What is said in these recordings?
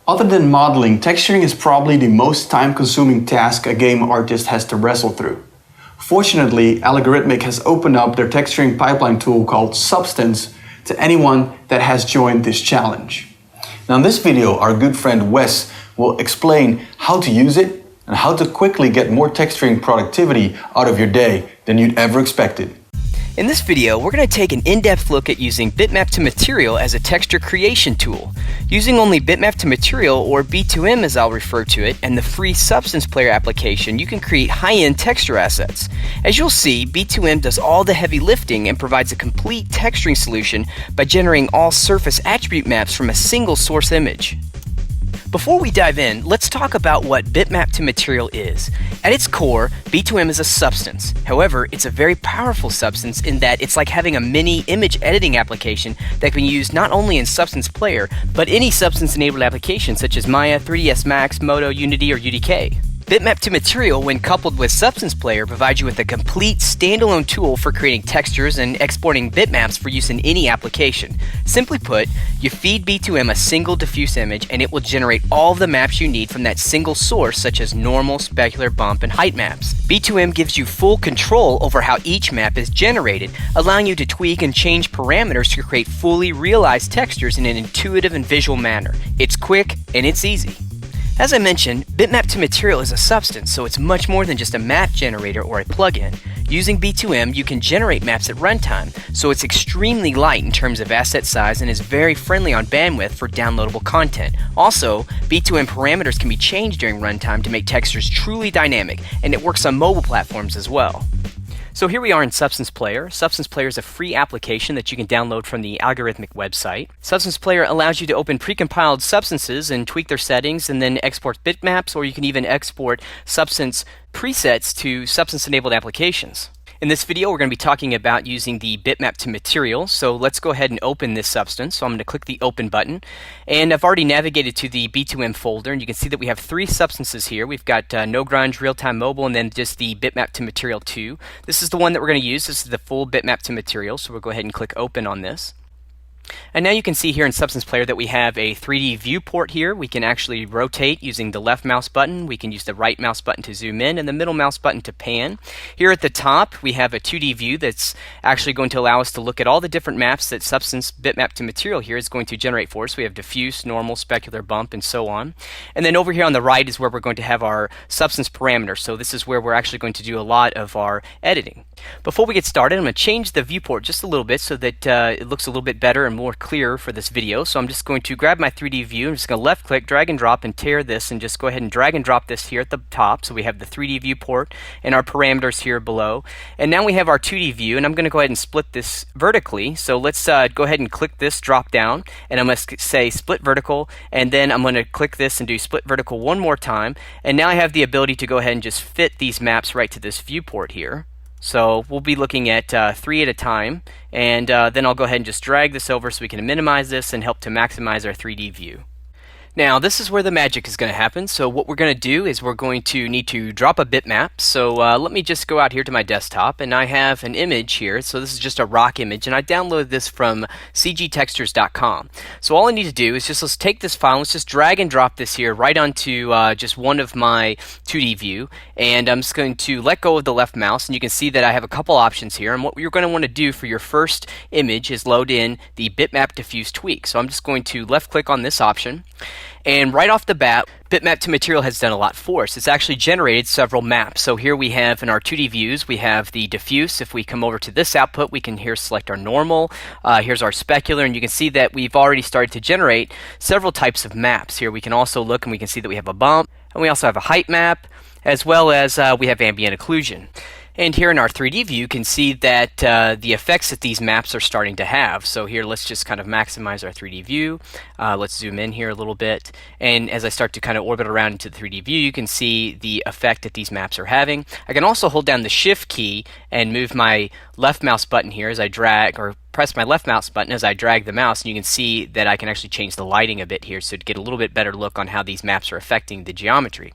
Other than modeling, texturing is probably the most time-consuming task a game artist has to wrestle through. Fortunately, Allegorithmic has opened up their texturing pipeline tool called Substance to anyone that has joined this challenge. Now in this video, our good friend Wes will explain how to use it and how to quickly get more texturing productivity out of your day than you'd ever expected. In this video, we're going to take an in-depth look at using Bitmap To Material as a texture creation tool. Using only Bitmap To Material, or B2M as I'll refer to it, and the free Substance Player application, you can create high-end texture assets. As you'll see, B2M does all the heavy lifting and provides a complete texturing solution by generating all surface attribute maps from a single source image. Before we dive in, let's talk about what Bitmap To Material is. At its core, B2M is a substance. However, it's a very powerful substance in that it's like having a mini image editing application that can be used not only in Substance Player, but any Substance-enabled application such as Maya, 3ds Max, Modo, Unity, or UDK. Bitmap To Material, when coupled with Substance Player, provides you with a complete standalone tool for creating textures and exporting bitmaps for use in any application. Simply put, you feed B2M a single diffuse image and it will generate all of the maps you need from that single source, such as normal, specular, bump, and height maps. B2M gives you full control over how each map is generated, allowing you to tweak and change parameters to create fully realized textures in an intuitive and visual manner. It's quick and it's easy. As I mentioned, Bitmap To Material is a substance, so it's much more than just a map generator or a plugin. Using B2M, you can generate maps at runtime, so it's extremely light in terms of asset size and is very friendly on bandwidth for downloadable content. Also, B2M parameters can be changed during runtime to make textures truly dynamic, and it works on mobile platforms as well. So here we are in Substance Player. Substance Player is a free application that you can download from the Allegorithmic website. Substance Player allows you to open precompiled substances and tweak their settings and then export bitmaps, or you can even export Substance presets to Substance-enabled applications. In this video, we're going to be talking about using the Bitmap To Material. So let's go ahead and open this substance. So I'm going to click the Open button. And I've already navigated to the B2M folder. And you can see that we have three substances here. We've got No Grunge, Real-Time Mobile, and then just the Bitmap To Material 2. This is the one that we're going to use. This is the full Bitmap To Material. So we'll go ahead and click Open on this. And now you can see here in Substance Player that we have a 3D viewport here. We can actually rotate using the left mouse button. We can use the right mouse button to zoom in and the middle mouse button to pan. Here at the top we have a 2D view that's actually going to allow us to look at all the different maps that Substance Bitmap To Material here is going to generate for us. We have diffuse, normal, specular, bump, and so on. And then over here on the right is where we're going to have our substance parameters. So this is where we're actually going to do a lot of our editing. Before we get started, I'm going to change the viewport just a little bit so that it looks a little bit better and more clear for this video. So I'm just going to grab my 3D view. I'm just going to left click, drag and drop, and tear this, and just go ahead and drag and drop this here at the top. So we have the 3D viewport and our parameters here below. And now we have our 2D view, and I'm going to go ahead and split this vertically. So let's go ahead and click this drop down, and I'm going to say split vertical, and then I'm going to click this and do split vertical one more time. And now I have the ability to go ahead and just fit these maps right to this viewport here. So we'll be looking at 3 at a time, and then I'll go ahead and just drag this over so we can minimize this and help to maximize our 3D view. Now this is where the magic is going to happen. So what we're going to do is we're going to need to drop a bitmap. So let me just go out here to my desktop, and I have an image here. So this is just a rock image, and I downloaded this from cgtextures.com. So all I need to do is just let's take this file, let's just drag and drop this here right onto just one of my 2D view, and I'm just going to let go of the left mouse, and you can see that I have a couple options here. And what you're going to want to do for your first image is load in the bitmap diffuse tweak. So I'm just going to left click on this option. And right off the bat, Bitmap To Material has done a lot for us. It's actually generated several maps. So here we have in our 2D views, we have the diffuse. If we come over to this output, we can here select our normal. Here's our specular, and you can see that we've already started to generate several types of maps. Here we can also look and we can see that we have a bump, and we also have a height map, as well as we have ambient occlusion. And here in our 3D view, you can see that the effects that these maps are starting to have. So here, let's just kind of maximize our 3D view. Let's zoom in here a little bit. And as I start to kind of orbit around into the 3D view, you can see the effect that these maps are having. I can also hold down the Shift key and move my left mouse button here as I drag, or press my left mouse button as I drag the mouse, and you can see that I can actually change the lighting a bit here so to get a little bit better look on how these maps are affecting the geometry.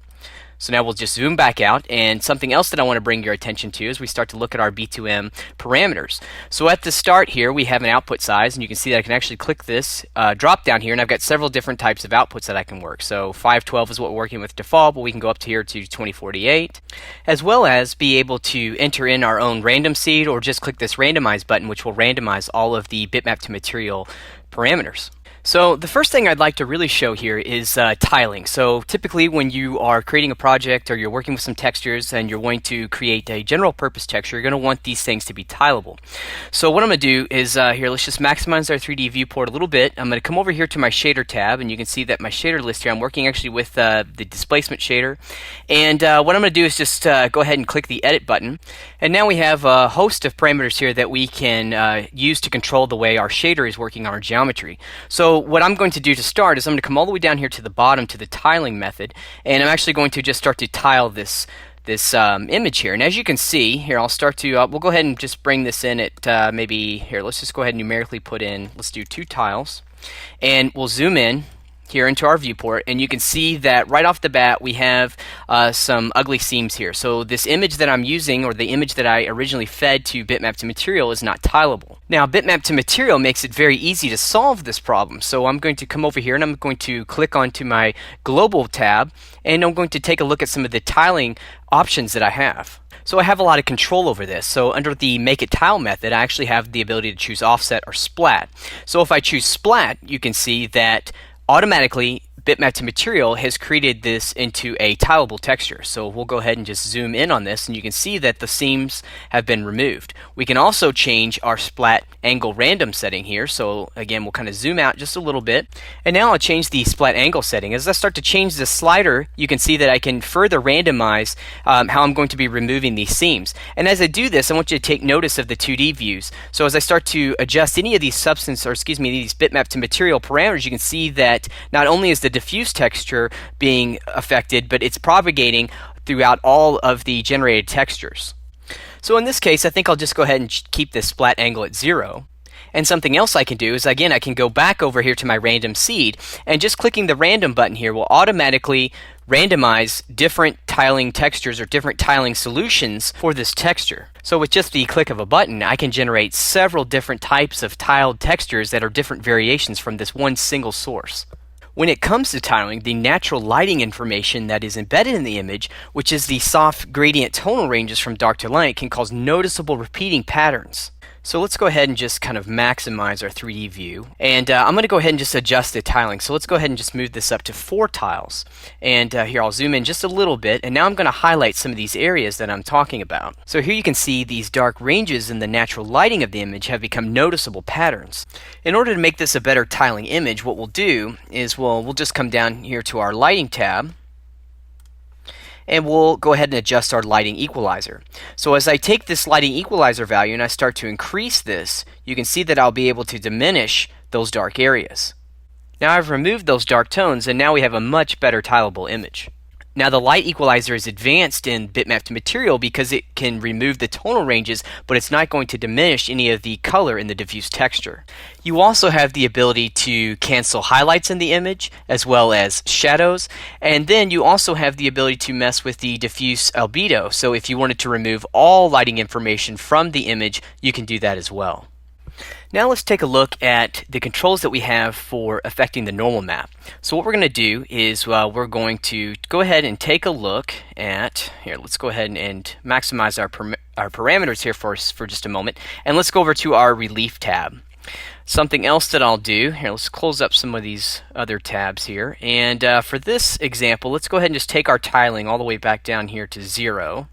So now we'll just zoom back out, and something else that I want to bring your attention to is we start to look at our B2M parameters. So at the start here we have an output size, and you can see that I can actually click this drop down here, and I've got several different types of outputs that I can work. So 512 is what we're working with default, but we can go up to here to 2048, as well as be able to enter in our own random seed, or just click this randomize button, which will randomize all of the bitmap to material parameters. So the first thing I'd like to really show here is tiling. So typically when you are creating a project or you're working with some textures and you're going to create a general purpose texture, you're going to want these things to be tileable. So what I'm going to do is here, let's just maximize our 3D viewport a little bit. I'm going to come over here to my shader tab, and you can see that my shader list here, I'm working actually with the displacement shader. And what I'm going to do is just go ahead and click the edit button. And now we have a host of parameters here that we can use to control the way our shader is working on our geometry. So what I'm going to do to start is I'm going to come all the way down here to the bottom to the tiling method, and I'm actually going to just start to tile this image here. And as you can see here, I'll start to we'll go ahead and just bring this in at maybe here, let's just go ahead and numerically put in, let's do 2 tiles, and we'll zoom in here into our viewport, and you can see that right off the bat we have some ugly seams here. So this image that I'm using, or the image that I originally fed to Bitmap to Material, is not tileable. Now Bitmap to Material makes it very easy to solve this problem. So I'm going to come over here and I'm going to click onto my global tab, and I'm going to take a look at some of the tiling options that I have. So I have a lot of control over this. So under the make it tile method, I actually have the ability to choose offset or splat. So if I choose splat, you can see that automatically Bitmap to Material has created this into a tileable texture. So we'll go ahead and just zoom in on this, and you can see that the seams have been removed. We can also change our splat angle random setting here. So again, we'll kind of zoom out just a little bit, and now I'll change the splat angle setting. As I start to change the slider, you can see that I can further randomize how I'm going to be removing these seams. And as I do this, I want you to take notice of the 2D views. So as I start to adjust any of these these Bitmap to Material parameters, you can see that not only is the diffuse texture being affected, but it's propagating throughout all of the generated textures. So in this case, I think I'll just go ahead and keep this splat angle at 0. And something else I can do is, again, I can go back over here to my random seed, and just clicking the random button here will automatically randomize different tiling textures or different tiling solutions for this texture. So with just the click of a button, I can generate several different types of tiled textures that are different variations from this one single source. When it comes to tiling, the natural lighting information that is embedded in the image, which is the soft gradient tonal ranges from dark to light, can cause noticeable repeating patterns. So let's go ahead and just kind of maximize our 3D view. And I'm going to go ahead and just adjust the tiling. So let's go ahead and just move this up to 4 tiles. And here I'll zoom in just a little bit. And now I'm going to highlight some of these areas that I'm talking about. So here you can see these dark ranges in the natural lighting of the image have become noticeable patterns. In order to make this a better tiling image, what we'll do is we'll just come down here to our lighting tab, and we'll go ahead and adjust our lighting equalizer. So as I take this lighting equalizer value and I start to increase this, you can see that I'll be able to diminish those dark areas. Now I've removed those dark tones, and now we have a much better tileable image. Now the light equalizer is advanced in Bitmap to Material because it can remove the tonal ranges, but it's not going to diminish any of the color in the diffuse texture. You also have the ability to cancel highlights in the image as well as shadows, and then you also have the ability to mess with the diffuse albedo. So if you wanted to remove all lighting information from the image, you can do that as well. Now let's take a look at the controls that we have for affecting the normal map. So what we're going to do is we're going to go ahead and take a look at, here, let's go ahead and maximize our parameters here for just a moment, and let's go over to our relief tab. Something else that I'll do, here, let's close up some of these other tabs here, and for this example, let's go ahead and just take our tiling all the way back down here to 0.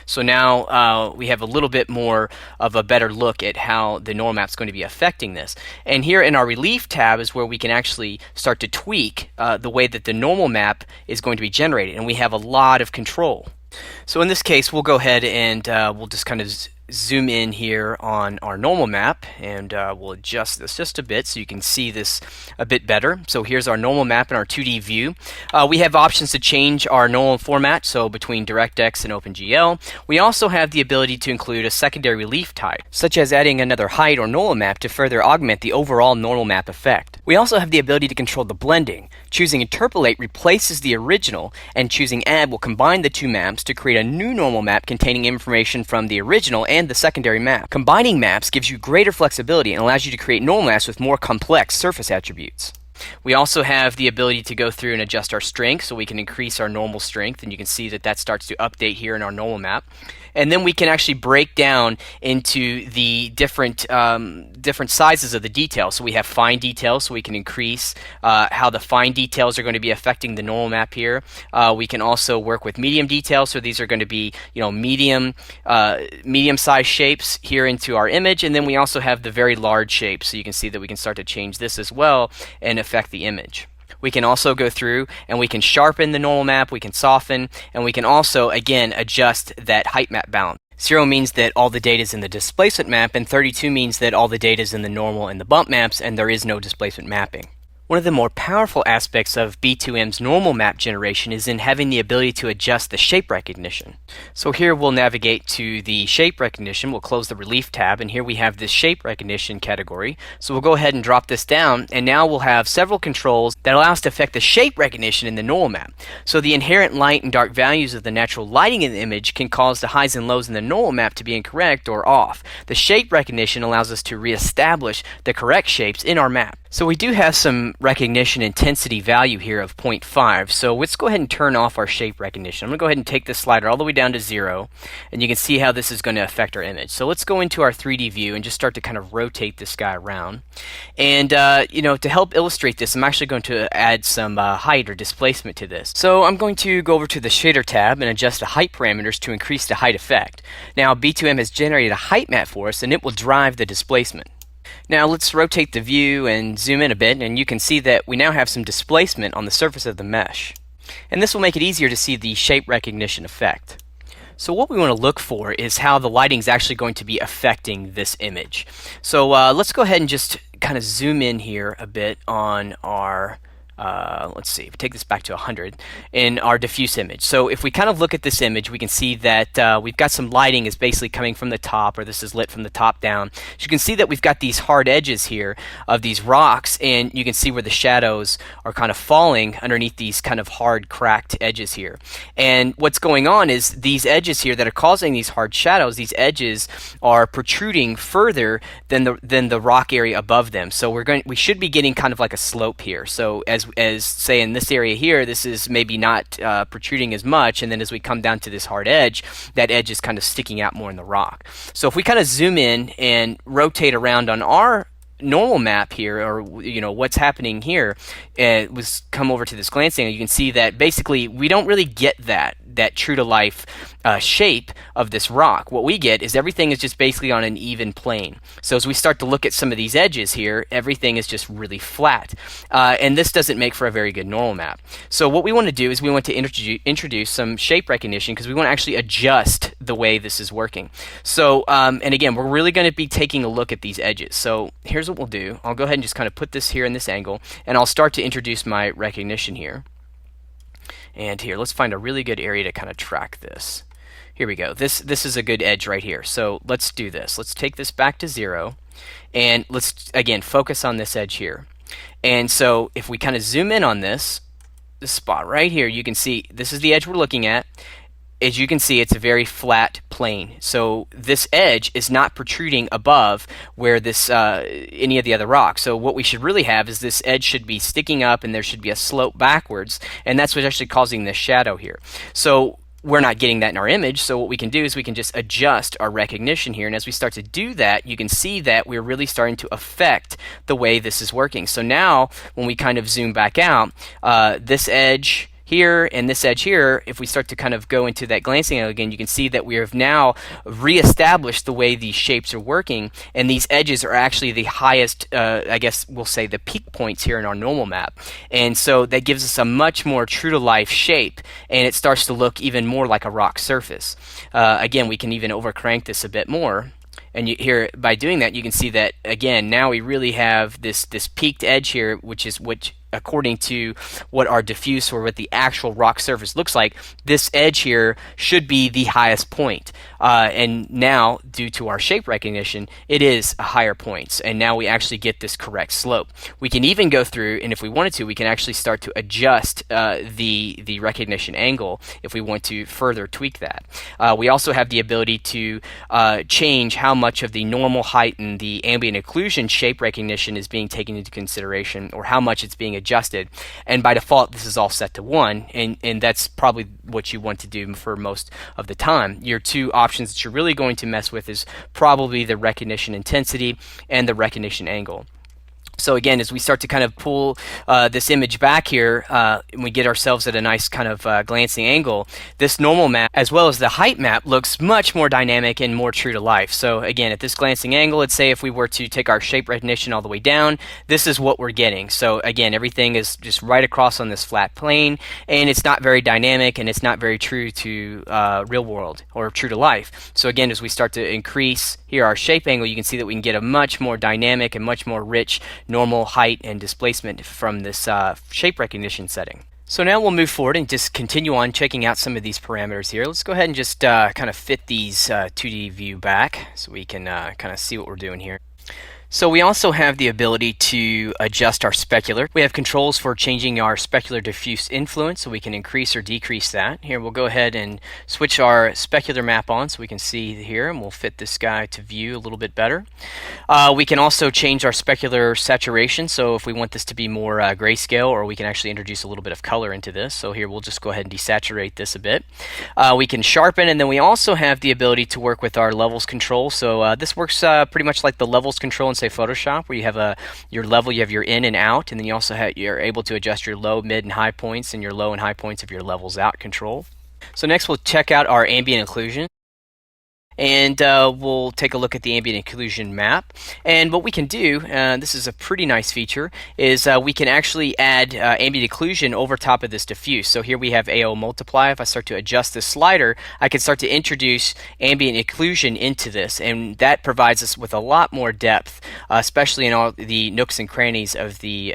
So now we have a little bit more of a better look at how the normal map is going to be affecting this. And here in our relief tab is where we can actually start to tweak the way that the normal map is going to be generated, and we have a lot of control. So in this case, we'll go ahead and we'll just kind of zoom in here on our normal map, and we'll adjust this just a bit so you can see this a bit better. So here's our normal map in our 2D view. We have options to change our normal format, so between DirectX and OpenGL. We also have the ability to include a secondary relief type, such as adding another height or normal map to further augment the overall normal map effect. We also have the ability to control the blending. Choosing Interpolate replaces the original, and choosing Add will combine the two maps to create a new normal map containing information from the original and the secondary map. Combining maps gives you greater flexibility and allows you to create normal maps with more complex surface attributes. We also have the ability to go through and adjust our strength, so we can increase our normal strength, and you can see that that starts to update here in our normal map. And then we can actually break down into the different sizes of the detail. So we have fine details, so we can increase how the fine details are going to be affecting the normal map here. We can also work with medium details, so these are going to be medium-sized shapes here into our image. And then we also have the very large shapes, so you can see that we can start to change this as well and affect the image. We can also go through and we can sharpen the normal map, we can soften, and we can also, again, adjust that height map balance. 0 means that all the data is in the displacement map, and 32 means that all the data is in the normal and the bump maps, and there is no displacement mapping. One of the more powerful aspects of B2M's normal map generation is in having the ability to adjust the shape recognition. So here we'll navigate to the shape recognition. We'll close the relief tab, and here we have this shape recognition category. So we'll go ahead and drop this down, and now we'll have several controls that allow us to affect the shape recognition in the normal map. So the inherent light and dark values of the natural lighting in the image can cause the highs and lows in the normal map to be incorrect or off. The shape recognition allows us to reestablish the correct shapes in our map. So we do have some recognition intensity value here of 0.5. So let's go ahead and turn off our shape recognition. I'm going to go ahead and take this slider all the way down to 0, and you can see how this is going to affect our image. So let's go into our 3D view and just start to kind of rotate this guy around. And to help illustrate this, I'm actually going to add some height or displacement to this. So I'm going to go over to the shader tab and adjust the height parameters to increase the height effect. Now B2M has generated a height map for us, and it will drive the displacement. Now let's rotate the view and zoom in a bit, and you can see that we now have some displacement on the surface of the mesh. And this will make it easier to see the shape recognition effect. So what we want to look for is how the lighting is actually going to be affecting this image. So let's go ahead and just kind of zoom in here a bit on our let's see, if we take this back to 100 in our diffuse image. So if we kind of look at this image, we can see that we've got some lighting is basically coming from the top, or this is lit from the top down. So you can see that we've got these hard edges here of these rocks, and you can see where the shadows are kind of falling underneath these kind of hard cracked edges here. And what's going on is these edges here that are causing these hard shadows, these edges are protruding further than the rock area above them. So we should be getting kind of like a slope here. So as say in this area here, this is maybe not protruding as much, and then as we come down to this hard edge, that edge is kind of sticking out more in the rock. So if we kind of zoom in and rotate around on our normal map here, or what's happening here, was come over to this glancing, you can see that basically we don't really get that true to life shape of this rock. What we get is everything is just basically on an even plane. So as we start to look at some of these edges here, everything is just really flat, and this doesn't make for a very good normal map. So what we want to do is we want to introduce some shape recognition, because we want to actually adjust the way this is working. So and again, we're really going to be taking a look at these edges. So here's what we'll do. I'll go ahead and just kind of put this here in this angle, and I'll start to introduce my recognition here. And here, let's find a really good area to kind of track this. Here we go. This is a good edge right here. So let's do this. Let's take this back to 0, and let's again focus on this edge here. And so if we kind of zoom in on this spot right here, you can see this is the edge we're looking at. As you can see, it's a very flat plane. So this edge is not protruding above where this any of the other rocks. So what we should really have is this edge should be sticking up, and there should be a slope backwards, and that's what's actually causing this shadow here. So we're not getting that in our image, so what we can do is we can just adjust our recognition here, and as we start to do that, you can see that we're really starting to affect the way this is working. So now when we kind of zoom back out, this edge here and this edge here, if we start to kind of go into that glancing angle again, you can see that we have now reestablished the way these shapes are working, and these edges are actually the highest, I guess we'll say the peak points here in our normal map. And so that gives us a much more true to life shape, and it starts to look even more like a rock surface. Again, we can even overcrank this a bit more. And here, by doing that, you can see that again. Now we really have this peaked edge here, which according to what our diffuse or what the actual rock surface looks like, this edge here should be the highest point. And now, due to our shape recognition, it is a higher point. And now we actually get this correct slope. We can even go through, and if we wanted to, we can actually start to adjust the recognition angle if we want to further tweak that. We also have the ability to change how much of the normal height and the ambient occlusion shape recognition is being taken into consideration, or how much it's being adjusted. And by default, this is all set to 1, and that's probably what you want to do for most of the time. Your two options that you're really going to mess with is probably the recognition intensity and the recognition angle. So again, as we start to kind of pull this image back here, and we get ourselves at a nice kind of glancing angle, this normal map as well as the height map looks much more dynamic and more true to life. So again, at this glancing angle, let's say if we were to take our shape recognition all the way down, this is what we're getting. So again, everything is just right across on this flat plane, and it's not very dynamic, and it's not very true to real world or true to life. So again, as we start to increase here our shape angle, you can see that we can get a much more dynamic and much more rich normal height and displacement from this shape recognition setting. So now we'll move forward and just continue on checking out some of these parameters here. Let's go ahead and just kind of fit these 2D view back so we can kind of see what we're doing here. So we also have the ability to adjust our specular. We have controls for changing our specular diffuse influence, so we can increase or decrease that. Here we'll go ahead and switch our specular map on so we can see here, and we'll fit this guy to view a little bit better. We can also change our specular saturation, so if we want this to be more grayscale, or we can actually introduce a little bit of color into this. So here we'll just go ahead and desaturate this a bit. We can sharpen, and then we also have the ability to work with our levels control. So this works pretty much like the levels control in, say, Photoshop, where you have your level, you have your in and out, and then you also you're able to adjust your low, mid, and high points, and your low and high points of your levels out control. So next we'll check out our ambient occlusion. And we'll take a look at the ambient occlusion map. And what we can do, this is a pretty nice feature, is we can actually add ambient occlusion over top of this diffuse. So here we have AO multiply. If I start to adjust this slider, I can start to introduce ambient occlusion into this, and that provides us with a lot more depth, especially in all the nooks and crannies of the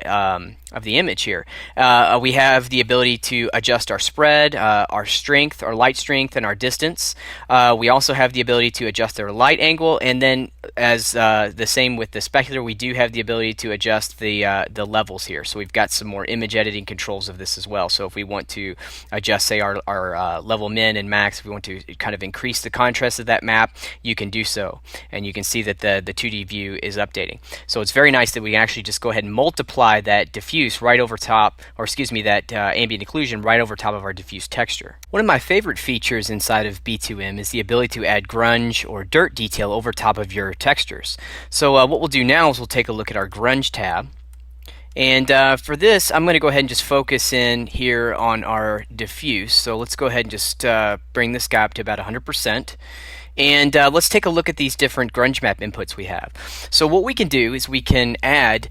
image here. We have the ability to adjust our spread, our strength, our light strength, and our distance. We also have the ability to adjust our light angle, and then as the same with the specular, we do have the ability to adjust the levels here. So we've got some more image editing controls of this as well. So if we want to adjust, say, our level min and max, if we want to kind of increase the contrast of that map, you can do so. And you can see that the 2D view is updating. So it's very nice that we can actually just go ahead and multiply that diffuse right over top, or excuse me, that ambient occlusion right over top of our diffuse texture. One of my favorite features inside of B2M is the ability to add grunge or dirt detail over top of your textures. So what we'll do now is we'll take a look at our grunge tab. And for this, I'm going to go ahead and just focus in here on our diffuse. So let's go ahead and just bring this guy up to about 100%. And let's take a look at these different grunge map inputs we have. So what we can do is we can add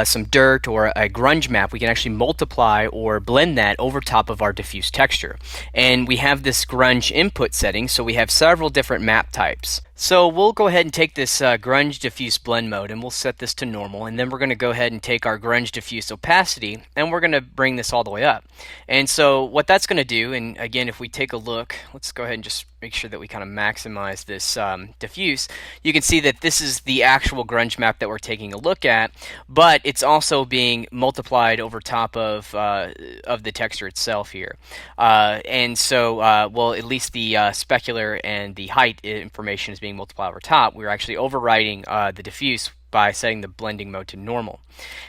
some dirt or a grunge map. We can actually multiply or blend that over top of our diffuse texture. And we have this grunge input setting, so we have several different map types. So we'll go ahead and take this grunge diffuse blend mode, and we'll set this to normal, and then we're going to go ahead and take our grunge diffuse opacity, and we're going to bring this all the way up. And so what that's going to do, and again, if we take a look, let's go ahead and just make sure that we kind of maximize this diffuse. You can see that this is the actual grunge map that we're taking a look at, but it's also being multiplied over top of the texture itself here. And so, well, at least the specular and the height information is being multiplied over top. We're actually overriding the diffuse by setting the blending mode to normal.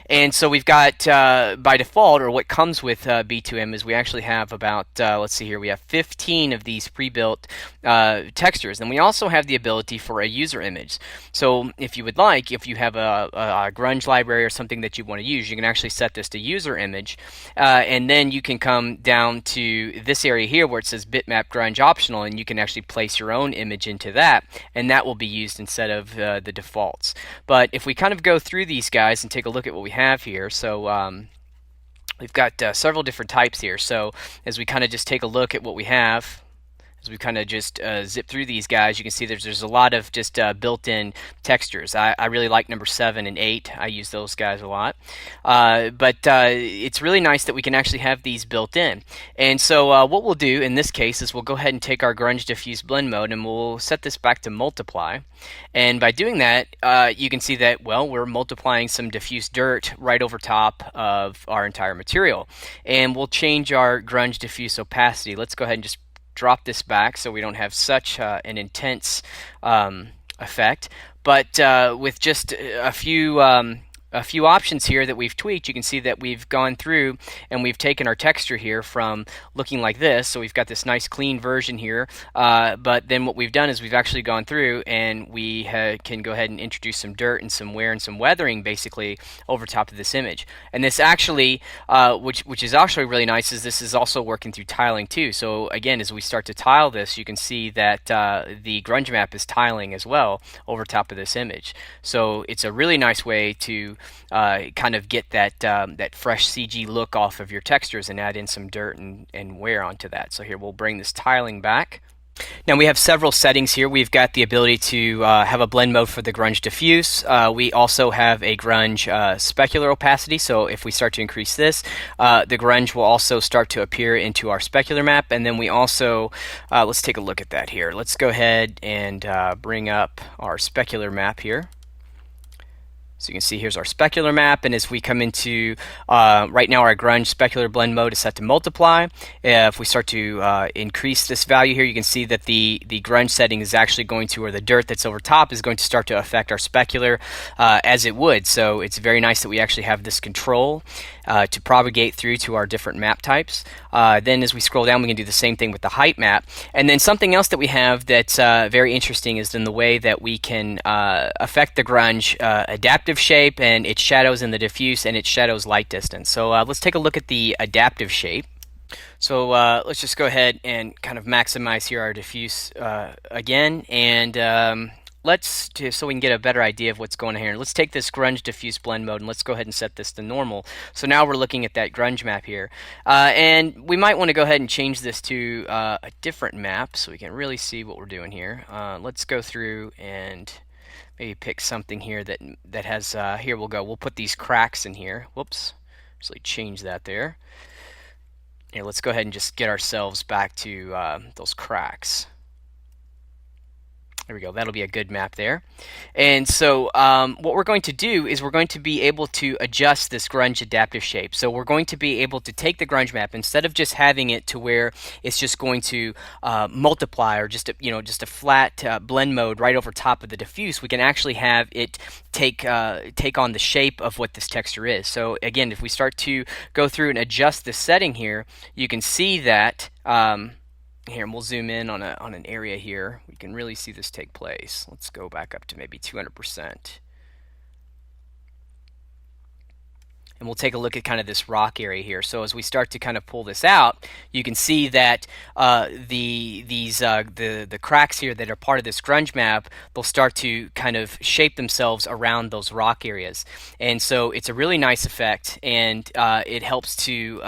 And so we've got by default, or what comes with B2M, is we actually have about, let's see here, we have 15 of these pre-built textures. And we also have the ability for a user image. So if you would like, if you have a grunge library or something that you want to use, you can actually set this to user image. And then you can come down to this area here where it says bitmap grunge optional, and you can actually place your own image into that, and that will be used instead of the defaults. But if we kind of go through these guys and take a look at what we have here, so we've got several different types here. So as we kind of just take a look at what we have, as we kind of just zip through these guys, you can see there's a lot of just built-in textures. I really like number 7 and 8. I use those guys a lot. But it's really nice that we can actually have these built in. And so what we'll do in this case is we'll go ahead and take our grunge diffuse blend mode and we'll set this back to multiply. And by doing that, you can see that, well, we're multiplying some diffuse dirt right over top of our entire material. And we'll change our grunge diffuse opacity. Let's go ahead and just drop this back so we don't have such an intense effect. But with just a few options here that we've tweaked, you can see that we've gone through and we've taken our texture here from looking like this. So we've got this nice clean version here, but then what we've done is we've actually gone through and we can go ahead and introduce some dirt and some wear and some weathering basically over top of this image. And this actually, which is actually really nice, is this is also working through tiling too. So again, as we start to tile this, you can see that the grunge map is tiling as well over top of this image. So it's a really nice way to kind of get that fresh CG look off of your textures and add in some dirt and wear onto that. So here we'll bring this tiling back. Now we have several settings here. We've got the ability to have a blend mode for the grunge diffuse. We also have a grunge specular opacity. So if we start to increase this, the grunge will also start to appear into our specular map. And then we also, let's take a look at that here. Let's go ahead and bring up our specular map here. So you can see here's our specular map, and as we come into, right now our grunge specular blend mode is set to multiply. If we start to increase this value here, you can see that the grunge setting is actually going to, or the dirt that's over top is going to start to affect our specular as it would. So it's very nice that we actually have this control to propagate through to our different map types. Then as we scroll down, we can do the same thing with the height map. And then something else that we have that's very interesting is in the way that we can affect the grunge adaptive shape and its shadows in the diffuse and its shadows light distance. So let's take a look at the adaptive shape. So let's just go ahead and kind of maximize here our diffuse again, and so we can get a better idea of what's going on here. Let's take this grunge diffuse blend mode and let's go ahead and set this to normal. So now we're looking at that grunge map here, and we might want to go ahead and change this to a different map so we can really see what we're doing here. Let's go through and maybe pick something here that has, here we'll put these cracks in here. Whoops, actually change that there. Here, let's go ahead and just get ourselves back to those cracks. There we go, that'll be a good map there. And so what we're going to do is we're going to be able to adjust this grunge adaptive shape. So we're going to be able to take the grunge map, instead of just having it to where it's just going to multiply, or just a flat blend mode right over top of the diffuse, we can actually have it take on the shape of what this texture is. So again, if we start to go through and adjust this setting here, you can see that here, and we'll zoom in on an area here. We can really see this take place. Let's go back up to maybe 200%. And we'll take a look at kind of this rock area here. So as we start to kind of pull this out, you can see that the cracks here that are part of this grunge map, they'll start to kind of shape themselves around those rock areas. And so it's a really nice effect, and it helps to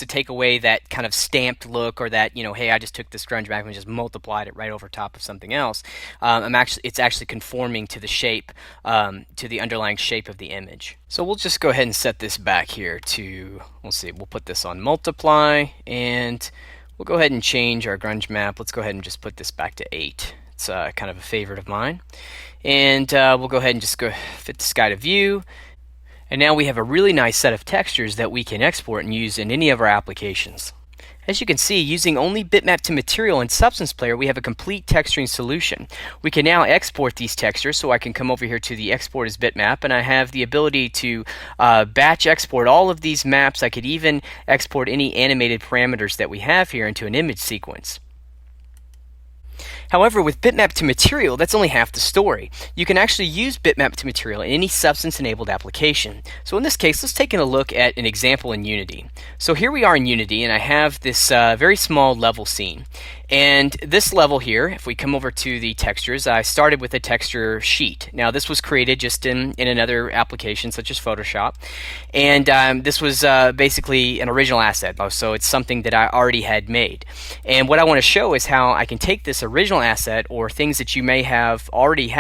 take away that kind of stamped look, or that, hey, I just took this grunge map and just multiplied it right over top of something else. It's actually conforming to the shape, to the underlying shape of the image. So we'll just go ahead and set this back here to, we'll put this on multiply, and we'll go ahead and change our grunge map. Let's go ahead and just put this back to 8. It's kind of a favorite of mine. And we'll go ahead and just go fit this guy to view. And now we have a really nice set of textures that we can export and use in any of our applications. As you can see, using only Bitmap to Material and Substance Player, we have a complete texturing solution. We can now export these textures, so I can come over here to the Export as Bitmap, and I have the ability to batch export all of these maps. I could even export any animated parameters that we have here into an image sequence. However, with Bitmap to Material, that's only half the story. You can actually use Bitmap to Material in any substance-enabled application. So in this case, let's take a look at an example in Unity. So here we are in Unity, and I have this very small level scene. And this level here, if we come over to the textures, I started with a texture sheet. Now this was created just in another application such as Photoshop. And this was basically an original asset, so it's something that I already had made. And what I want to show is how I can take this original asset or things that you may have already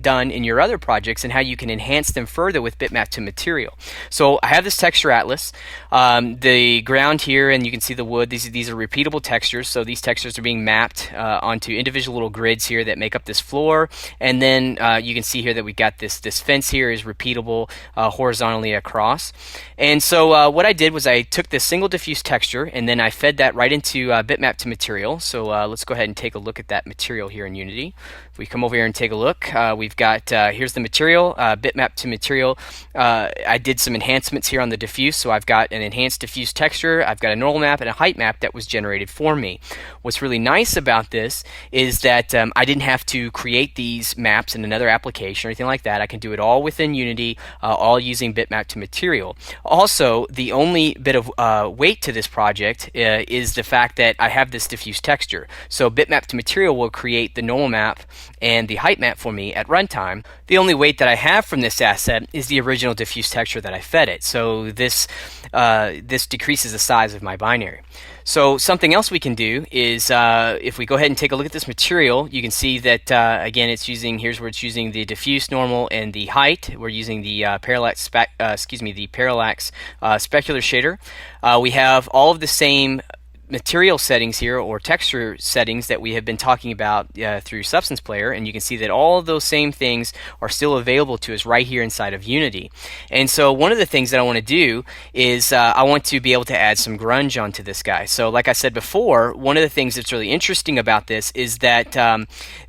done in your other projects and how you can enhance them further with Bitmap to Material. So I have this texture atlas, the ground here, and you can see the wood. These are repeatable textures, so these textures are being mapped onto individual little grids here that make up this floor. And then you can see here that we got this fence here is repeatable horizontally across. And so what I did was I took this single diffuse texture and then I fed that right into Bitmap to Material. So let's go ahead and take a look at that material here in Unity. If we come over here and take a look, we've got, here's the material, Bitmap to Material. I did some enhancements here on the diffuse, so I've got an enhanced diffuse texture, I've got a normal map and a height map that was generated for me. What's really nice about this is that I didn't have to create these maps in another application or anything like that. I can do it all within Unity, all using Bitmap to Material. Also, the only bit of weight to this project is the fact that I have this diffuse texture. So Bitmap to Material will create the normal map and the height map for me at runtime. The only weight that I have from this asset is the original diffuse texture that I fed it. So this decreases the size of my binary. So something else we can do is if we go ahead and take a look at this material, you can see that again here's where it's using the diffuse, normal, and the height. We're using the parallax specular shader. We have all of the same material settings here, or texture settings, that we have been talking about through Substance Player, and you can see that all of those same things are still available to us right here inside of Unity. And so one of the things that I want to do is I want to be able to add some grunge onto this guy. So like I said before, one of the things that's really interesting about this is that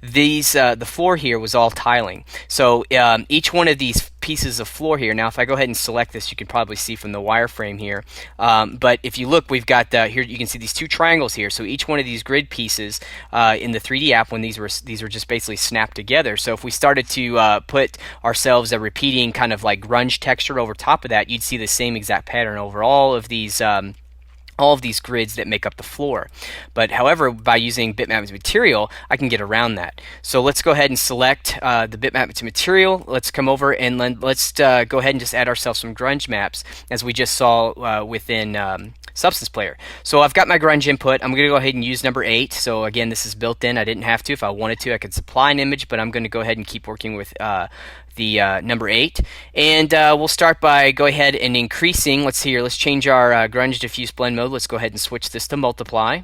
the floor here was all tiling. So each one of these pieces of floor here. Now if I go ahead and select this, you can probably see from the wireframe here, but if you look, we've got here you can see these two triangles here. So each one of these grid pieces in the 3D app, when these were just basically snapped together. So if we started to put ourselves a repeating kind of like grunge texture over top of that, you'd see the same exact pattern over all of these grids that make up the floor. But however, by using Bitmap to Material, I can get around that. So let's go ahead and select the Bitmap to Material. Let's come over and let's go ahead and just add ourselves some grunge maps, as we just saw within Substance Player. So I've got my grunge input. I'm going to go ahead and use number 8. So again, this is built in. I didn't have to. If I wanted to, I could supply an image, but I'm going to go ahead and keep working with the number 8, and we'll start by go ahead and increasing. Let's see here, let's change our grunge diffuse blend mode. Let's go ahead and switch this to multiply,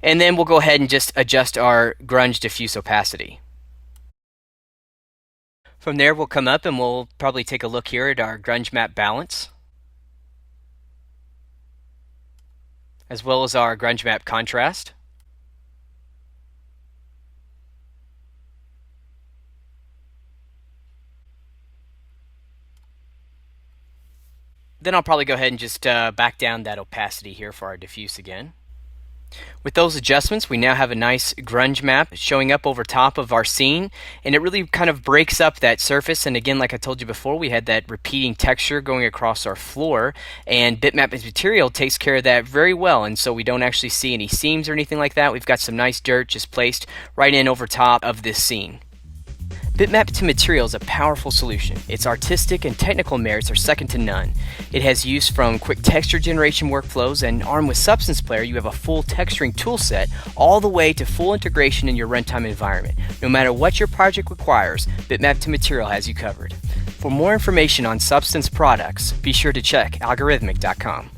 and then we'll go ahead and just adjust our grunge diffuse opacity. From there we'll come up and we'll probably take a look here at our grunge map balance, as well as our grunge map contrast. Then I'll probably go ahead and just back down that opacity here for our diffuse again. With those adjustments, we now have a nice grunge map showing up over top of our scene, and it really kind of breaks up that surface. And again, like I told you before, we had that repeating texture going across our floor, and Bitmap to Material takes care of that very well, and so we don't actually see any seams or anything like that. We've got some nice dirt just placed right in over top of this scene. Bitmap to Material is a powerful solution. Its artistic and technical merits are second to none. It has use from quick texture generation workflows, and armed with Substance Player, you have a full texturing toolset all the way to full integration in your runtime environment. No matter what your project requires, Bitmap to Material has you covered. For more information on Substance products, be sure to check Allegorithmic.com.